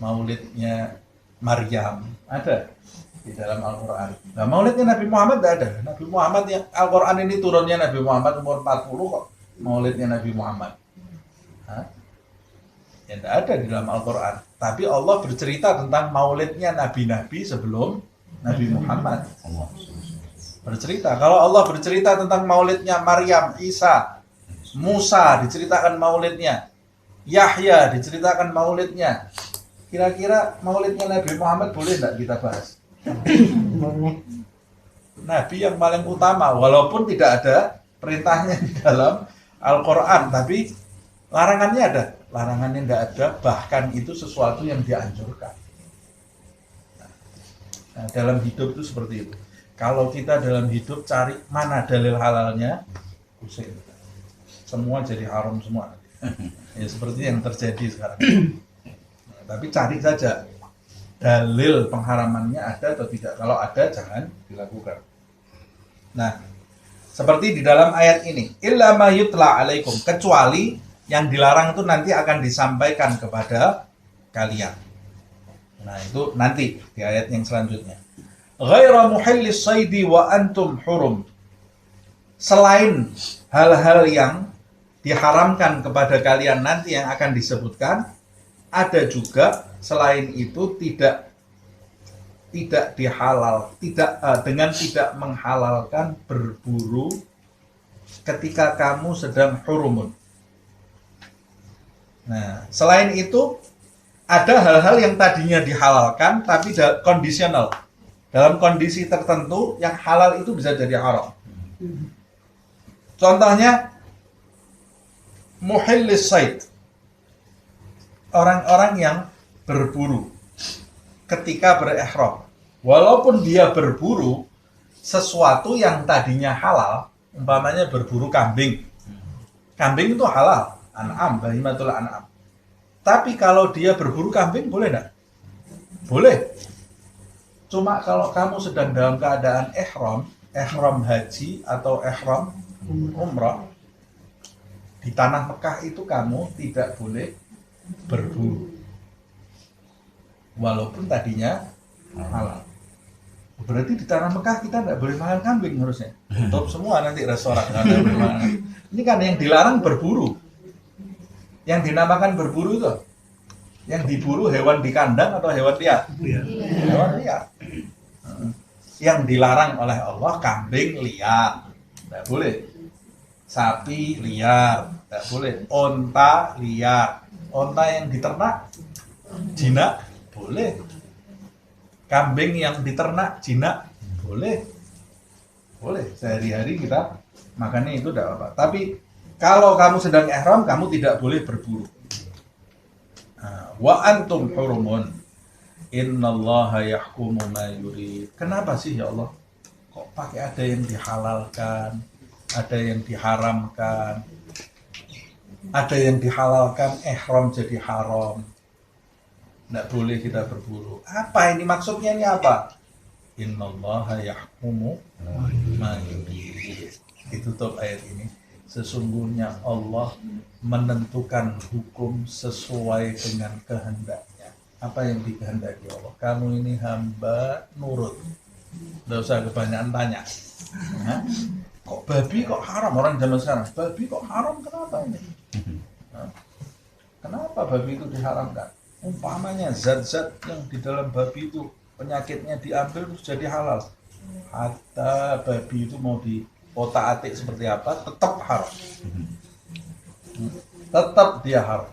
maulidnya Maryam, ada di dalam Al-Quran. Nah, maulidnya Nabi Muhammad tidak ada. Nabi Muhammad yang Al-Quran ini turunnya Nabi Muhammad umur 40 kok maulidnya Nabi Muhammad. Hah? Ya tidak ada di dalam Al-Quran. Tapi Allah bercerita tentang maulidnya nabi-nabi sebelum Nabi Muhammad. Bercerita. Kalau Allah bercerita tentang maulidnya Maryam, Isa, Musa, diceritakan maulidnya. Yahya, diceritakan maulidnya. Kira-kira maulidnya Nabi Muhammad boleh tidak kita bahas? Boleh. Nabi yang paling utama, walaupun tidak ada perintahnya di dalam Al-Quran, tapi larangannya ada. Larangannya tidak ada, bahkan itu sesuatu yang dianjurkan. Nah, dalam hidup itu seperti itu. Kalau kita dalam hidup cari mana dalil halalnya, pusing. Semua jadi haram semua. Ya seperti yang terjadi sekarang. Nah, tapi cari saja dalil pengharamannya ada atau tidak. Kalau ada jangan dilakukan. Nah, seperti di dalam ayat ini, illa ma yutla alaikum, kecuali yang dilarang itu nanti akan disampaikan kepada kalian. Nah, itu nanti di ayat yang selanjutnya. Ghaira muhillis saidi wa antum hurum. Selain hal-hal yang diharamkan kepada kalian nanti yang akan disebutkan, ada juga selain itu tidak dihalal, dengan tidak menghalalkan berburu ketika kamu sedang hurumun. Nah, selain itu ada hal-hal yang tadinya dihalalkan tapi kondisional. Dalam kondisi tertentu yang halal itu bisa jadi haram. Contohnya muhillis said. Orang-orang yang berburu ketika berihram. Walaupun dia berburu sesuatu yang tadinya halal, umpamanya berburu kambing. Kambing itu halal. An'am, bahimatul an'am. Tapi kalau dia berburu kambing, boleh enggak? Boleh. Cuma kalau kamu sedang dalam keadaan ihram haji atau ihram umrah, di tanah Mekah itu kamu tidak boleh berburu. Walaupun tadinya halal. Berarti di tanah Mekah kita tidak boleh makan kambing harusnya. Tutup semua nanti restoran. Ini kan yang dilarang berburu. Yang dinamakan berburu itu, yang diburu hewan di kandang atau hewan liar? Hewan liar. Yang dilarang oleh Allah kambing liar, tidak boleh. Sapi liar, tidak boleh. Onta liar, onta yang diternak jinak boleh. Kambing yang diternak jinak boleh. Boleh. Sehari-hari kita makannya itu tidak apa-apa. Tapi kalau kamu sedang ihram, kamu tidak boleh berburu. Wa antum hurumun. Innallaha yahkumu ma yurid. Kenapa sih ya Allah? Kok pakai ada yang dihalalkan, ada yang diharamkan, ada yang dihalalkan, ihram jadi haram. Tidak boleh kita berburu. Apa ini maksudnya ini apa? Innallaha yahkumu ma yurid. Ditutup ayat ini. Sesungguhnya Allah menentukan hukum sesuai dengan kehendaknya. Apa yang dikehendaki Allah? Kamu ini hamba nurut. Tidak usah kebanyakan tanya. Hah? Kok babi kok haram? Orang zaman sekarang, babi kok haram? Kenapa ini? Hah? Kenapa babi itu diharamkan? Umpamanya zat-zat yang di dalam babi itu penyakitnya diambil terus jadi halal. Hatta babi itu mau di otak-atik seperti apa, tetap haram. Tetap dia haram.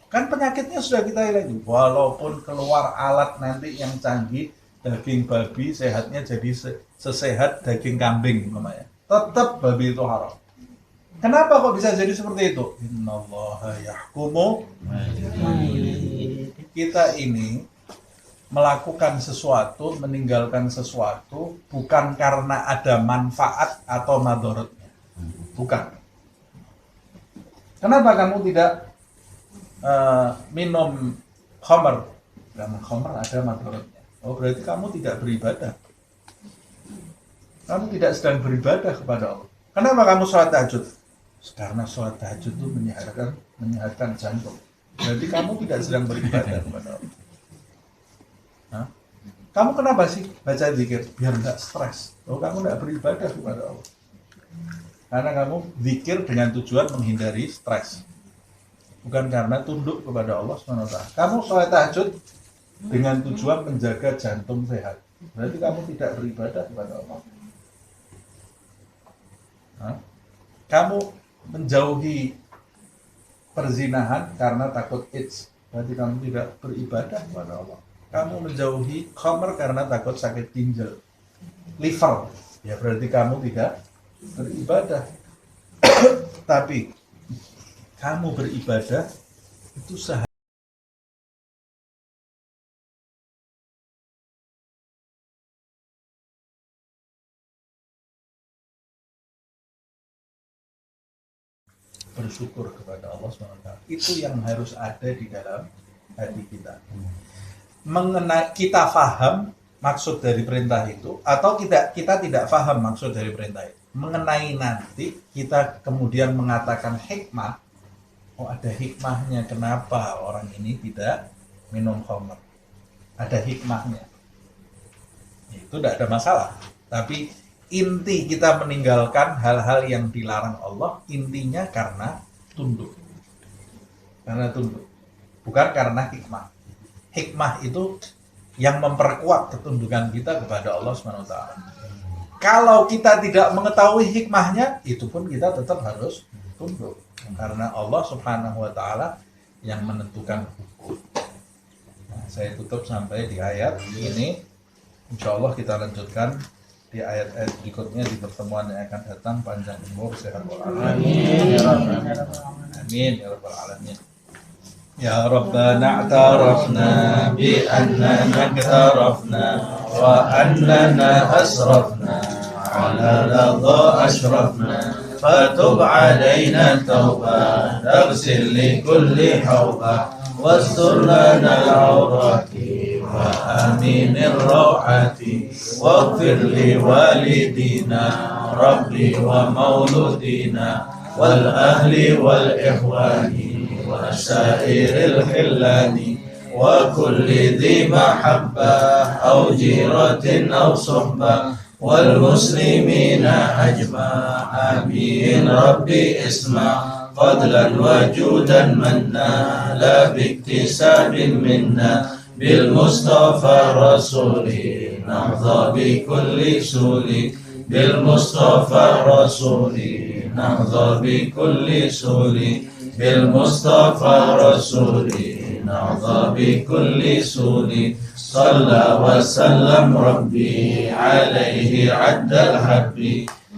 Kan penyakitnya sudah kita hilangin. Walaupun keluar alat nanti yang canggih, daging babi sehatnya jadi sesehat daging kambing namanya. Tetap babi itu haram. Kenapa kok bisa jadi seperti itu? Innallaha yahkumu. Kita ini melakukan sesuatu, meninggalkan sesuatu bukan karena ada manfaat atau madharatnya. Bukan. Kenapa kamu tidak minum khamr? Karena khamr ada madharatnya. Oh, berarti kamu tidak beribadah. Kamu tidak sedang beribadah kepada Allah. Kenapa kamu sholat tahajud? Karena sholat tahajud itu menyehatkan jantung. Berarti kamu tidak sedang beribadah kepada Allah. Hah? Kamu kenapa sih baca zikir? Biar nggak stres. Oh, kamu nggak beribadah kepada Allah. Karena kamu zikir dengan tujuan menghindari stres. Bukan karena tunduk kepada Allah SWT. Kamu sholat tahajud dengan tujuan menjaga jantung sehat. Berarti kamu tidak beribadah kepada Allah. Hah? Kamu menjauhi perzinahan karena takut AIDS. Berarti kamu tidak beribadah kepada Allah. Kamu menjauhi khamr karena takut sakit ginjal, liver, ya berarti kamu tidak beribadah. Tapi kamu beribadah itu bersyukur kepada Allah SWT. Itu yang harus ada di dalam hati kita. Mengenai kita faham maksud dari perintah itu atau kita tidak faham maksud dari perintah itu. Mengenai nanti kita kemudian mengatakan hikmah. Oh, ada hikmahnya kenapa orang ini tidak minum khamr. Ada hikmahnya. Itu tidak ada masalah. Tapi inti kita meninggalkan hal-hal yang dilarang Allah intinya karena tunduk. Karena tunduk. Bukan karena hikmah. Hikmah itu yang memperkuat ketundukan kita kepada Allah SWT. Kalau kita tidak mengetahui hikmahnya, itu pun kita tetap harus tunduk. Karena Allah Subhanahu wa Ta'ala yang menentukan hukum. Nah, saya tutup sampai di ayat ini. Insya Allah kita lanjutkan di ayat-ayat berikutnya di pertemuan yang akan datang. Panjang umur, sehat walafiat. Amin ya rabbal alamin. Ya Rabbana a'tarafna bi annana iktarafna wa annana asrafna ala ladha ashrafna fatub alaina tawbah taghsil li kulli hawbah wastur lana al-awrati wa aminir rawati waghfir li walidina rabbi wa mauludina wal ahli wal ikhwani وسائر الخلان وكل ذي محبة أو جيرة أو صحبة والمسلمين أجمع آمين ربي اسمع فضلا وجودا منا لا باكتساب منا بالمصطفى الرسول نحظى بكل سول بالمصطفى الرسول نحظى بكل سول بالمصطفى الرسول نحظى بكل سول صلى وسلم ربي عليه عد الحب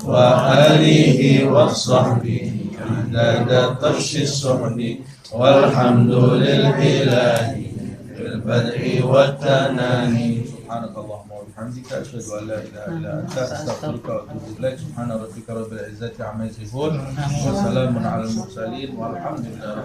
وآله وصحبه عدد طرش السحب والحمد للإله بالبدء والتناني سبحانك اللهم وبحمدك أشهد أن لا إله إلا أنت أستغفرك وأتوب إليك سبحان ربك رب العزة عما يصفون وسلام على المرسلين والحمد لله.